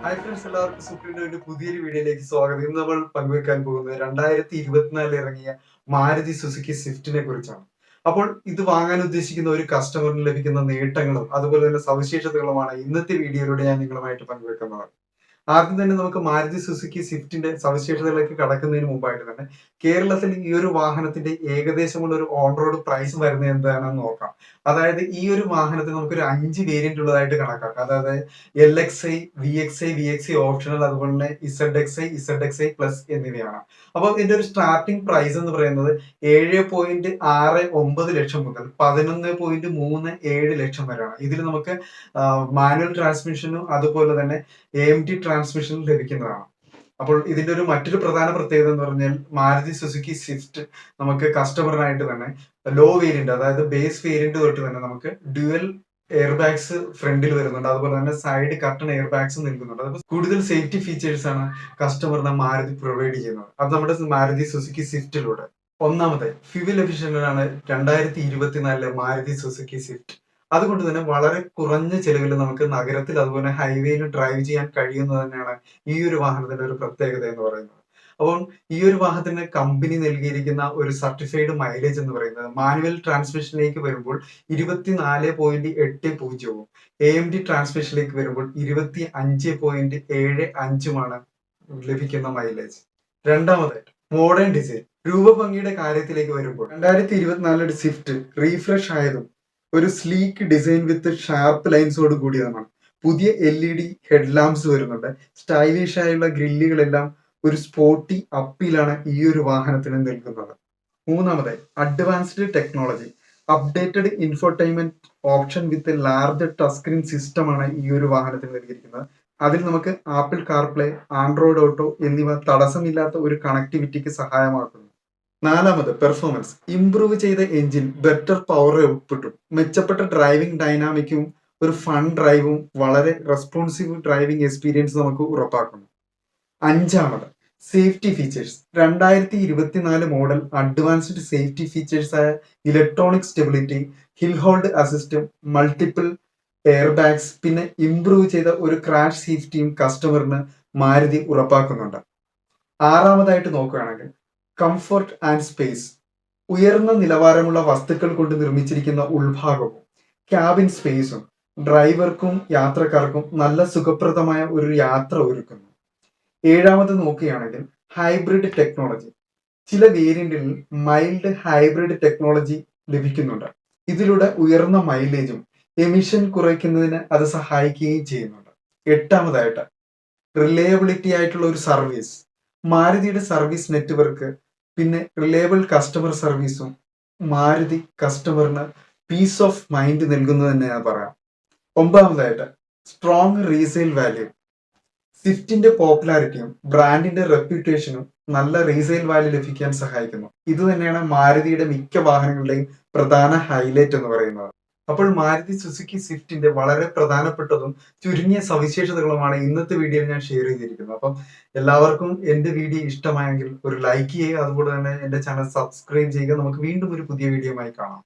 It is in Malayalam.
ഹായ് ഫ്രണ്ട്സ്, എല്ലാവർക്കും സുപ്രീന്റെ ഒരു പുതിയൊരു വീഡിയോയിലേക്ക് സ്വാഗതം. ഇന്ന് നമ്മൾ പങ്കുവെക്കാൻ പോകുന്നത് 2024 ഇറങ്ങിയ മാരുതി സുസുക്കി സ്വിഫ്റ്റിനെ കുറിച്ചാണ്. അപ്പോൾ ഇത് വാങ്ങാൻ ഉദ്ദേശിക്കുന്ന ഒരു കസ്റ്റമറിന് ലഭിക്കുന്ന നേട്ടങ്ങളും അതുപോലെ തന്നെ സവിശേഷതകളുമാണ് ഇന്നത്തെ വീഡിയോയിലൂടെ ഞാൻ നിങ്ങളുമായിട്ട് പങ്കുവെക്കുന്നത്. ആദ്യം തന്നെ നമുക്ക് മാരുതി സുസുക്കി സ്വിഫ്റ്റിന്റെ സവിശേഷതകളിലേക്ക് കടക്കുന്നതിന് മുമ്പായിട്ട് തന്നെ കേരളത്തിൽ ഈ ഒരു വാഹനത്തിന്റെ ഏകദേശമുള്ള ഒരു ഓൺ റോഡ് പ്രൈസ് വരുന്നത് എന്താണെന്ന് നോക്കാം. അതായത് ഈ ഒരു വാഹനത്തിന് നമുക്കൊരു 5 വേരിയന്റ് ഉള്ളതായിട്ട് കണക്കാക്കാം. അതായത് LXi, VXi ഓപ്ഷണൽ, അതുപോലെ തന്നെ ZXi പ്ലസ് എന്നിവയാണ്. അപ്പോൾ ഇതിന്റെ ഒരു സ്റ്റാർട്ടിംഗ് പ്രൈസ് എന്ന് പറയുന്നത് 7.69 ലക്ഷം മുതൽ 11.37 ലക്ഷം വരെയാണ്. ഇതിൽ നമുക്ക് മാനുവൽ ട്രാൻസ്മിഷനും അതുപോലെ തന്നെ AMT ട്രാൻസ്മിഷൻ ലഭിക്കുന്നതാണ്. അപ്പോൾ ഇതിന്റെ ഒരു മറ്റൊരു പ്രധാന പ്രത്യേകത എന്ന് പറഞ്ഞാൽ മാരുതി സുസുക്കി സ്വിഫ്റ്റ് നമുക്ക് കസ്റ്റമറിനായിട്ട് തന്നെ ലോ വേരിയന്റ്, അതായത് ബേസ് വേരിയന്റ് തൊട്ട് തന്നെ നമുക്ക് ഡ്യുവൽ എയർ ബാഗ്സ് ഫ്രണ്ടിൽ വരുന്നുണ്ട്. അതുപോലെ തന്നെ സൈഡ് കർട്ടൺ എയർ ബാഗ്സ് നൽകുന്നുണ്ട്. അപ്പോൾ കൂടുതൽ സേഫ്റ്റി ഫീച്ചേഴ്സ് ആണ് കസ്റ്റമറിന് മാരുതി പ്രൊവൈഡ് ചെയ്യുന്നത്. അത് നമ്മുടെ മാരുതി സുസുക്കി സ്വിഫ്റ്റിലൂടെ. ഒന്നാമത്തെ ഫ്യൂവൽ എഫിഷ്യന്റ് ആണ് 2024 മാരുതി സുസുക്കി സ്വിഫ്റ്റ്. അതുകൊണ്ട് തന്നെ വളരെ കുറഞ്ഞ ചെലവിൽ നമുക്ക് നഗരത്തിൽ അതുപോലെ ഹൈവേയിൽ ഡ്രൈവ് ചെയ്യാൻ കഴിയുന്നത് തന്നെയാണ് ഈ ഒരു വാഹനത്തിന്റെ ഒരു പ്രത്യേകത എന്ന് പറയുന്നത്. അപ്പം ഈ ഒരു വാഹനത്തിന് കമ്പനി നൽകിയിരിക്കുന്ന ഒരു സർട്ടിഫൈഡ് മൈലേജ് എന്ന് പറയുന്നത് മാനുവൽ ട്രാൻസ്മിഷനിലേക്ക് വരുമ്പോൾ 24.80 AMT ട്രാൻസ്മിഷനിലേക്ക് വരുമ്പോൾ 25.75 ലഭിക്കുന്ന മൈലേജ്. രണ്ടാമതായിട്ട് മോഡേൺ ഡിസൈൻ, രൂപഭംഗിയുടെ കാര്യത്തിലേക്ക് വരുമ്പോൾ 2024 സ്വിഫ്റ്റ് റീഫ്രഷ് ആയതും ഒരു സ്ലീക്ക് ഡിസൈൻ വിത്ത് ഷാർപ്പ് ലൈൻസോട് കൂടിയതാണ്. പുതിയ LED ഹെഡ് ലാംപ്സ് വരുന്നുണ്ട്. സ്റ്റൈലിഷ് ആയുള്ള ഗ്രില്ലുകളെല്ലാം ഒരു സ്പോർട്ടി അപ്പീലാണ് ഈ ഒരു വാഹനത്തിന് നൽകുന്നത്. മൂന്നാമതായി advanced technology, updated infotainment option വിത്ത് ലാർജ് ടച്ച് സ്ക്രീൻ സിസ്റ്റമാണ് ഈ ഒരു വാഹനത്തിന് നൽകിയിരിക്കുന്നത്. അതിൽ നമുക്ക് ആപ്പിൾ കാർപ്ലേ, ആൻഡ്രോയിഡ് ഓട്ടോ എന്നിവ തടസ്സമില്ലാത്ത ഒരു കണക്ടിവിറ്റിക്ക് സഹായമാക്കുന്നു. നാലാമത് പെർഫോമൻസ്, ഇംപ്രൂവ് ചെയ്ത എഞ്ചിൻ, ബെറ്റർ പവർ ഔട്ട്പുട്ടും മെച്ചപ്പെട്ട ഡ്രൈവിംഗ് ഡൈനാമിക്കും ഒരു ഫൺ ഡ്രൈവും വളരെ റെസ്പോൺസീവ് ഡ്രൈവിംഗ് എക്സ്പീരിയൻസ് നമുക്ക് ഉറപ്പാക്കുന്നു. അഞ്ചാമത് safety features, 2024 model advanced safety features ആയ electronic stability, hill hold assist, multiple air bags, പിന്നെ ഇംപ്രൂവ് ചെയ്ത ഒരു ക്രാഷ് സേഫ്റ്റിയും കസ്റ്റമറിന് മാരുതി ഉറപ്പാക്കുന്നുണ്ട്. ആറാമതായിട്ട് നോക്കുകയാണെങ്കിൽ കംഫർട്ട് ആൻഡ് സ്പേസ്, ഉയർന്ന നിലവാരമുള്ള വസ്തുക്കൾ കൊണ്ട് നിർമ്മിച്ചിരിക്കുന്ന ഉൾഭാഗവും ക്യാബിൻ സ്പേസും ഡ്രൈവർക്കും യാത്രക്കാർക്കും നല്ല സുഖപ്രദമായ ഒരു യാത്ര ഒരുക്കുന്നു. ഏഴാമത് നോക്കുകയാണെങ്കിൽ ഹൈബ്രിഡ് ടെക്നോളജി, ചില വേരിയന്റിൽ മൈൽഡ് ഹൈബ്രിഡ് ടെക്നോളജി ലഭിക്കുന്നുണ്ട്. ഇതിലൂടെ ഉയർന്ന മൈലേജും എമിഷൻ കുറയ്ക്കുന്നതിന് അത് സഹായിക്കുകയും ചെയ്യുന്നുണ്ട്. എട്ടാമതായിട്ട് റിലയബിലിറ്റി ആയിട്ടുള്ള ഒരു സർവീസ്, മാരുതിയുടെ സർവീസ് നെറ്റ്വർക്ക് പിന്നെ റിലയബിൾ കസ്റ്റമർ സർവീസും മാരുതി കസ്റ്റമറിന് പീസ് ഓഫ് മൈൻഡ് നൽകുന്നത് തന്നെ ഞാൻ പറയാം. ഒമ്പതാമതായിട്ട് സ്ട്രോങ് റീസെയിൽ വാല്യൂ, സ്വിഫ്റ്റിന്റെ പോപ്പുലാരിറ്റിയും ബ്രാൻഡിന്റെ റെപ്യൂട്ടേഷനും നല്ല റീസെയിൽ വാല്യൂ ലഭിക്കാൻ സഹായിക്കുന്നു. ഇത് തന്നെയാണ് മാരുതിയുടെ മിക്ക വാഹനങ്ങളുടെയും പ്രധാന ഹൈലൈറ്റ് എന്ന് പറയുന്നത്. അപ്പോൾ മാരുതി സുസുക്കി സ്വിഫ്റ്റിന്റെ വളരെ പ്രധാനപ്പെട്ടതും ചുരുങ്ങിയ സവിശേഷതകളുമാണ് ഇന്നത്തെ വീഡിയോയിൽ ഞാൻ ഷെയർ ചെയ്തിരിക്കുന്നത്. അപ്പം എല്ലാവർക്കും എന്റെ വീഡിയോ ഇഷ്ടമായെങ്കിൽ ഒരു ലൈക്ക് ചെയ്യുക, അതുപോലെ തന്നെ എന്റെ ചാനൽ സബ്സ്ക്രൈബ് ചെയ്യുക. നമുക്ക് വീണ്ടും ഒരു പുതിയ വീഡിയോയുമായി കാണാം.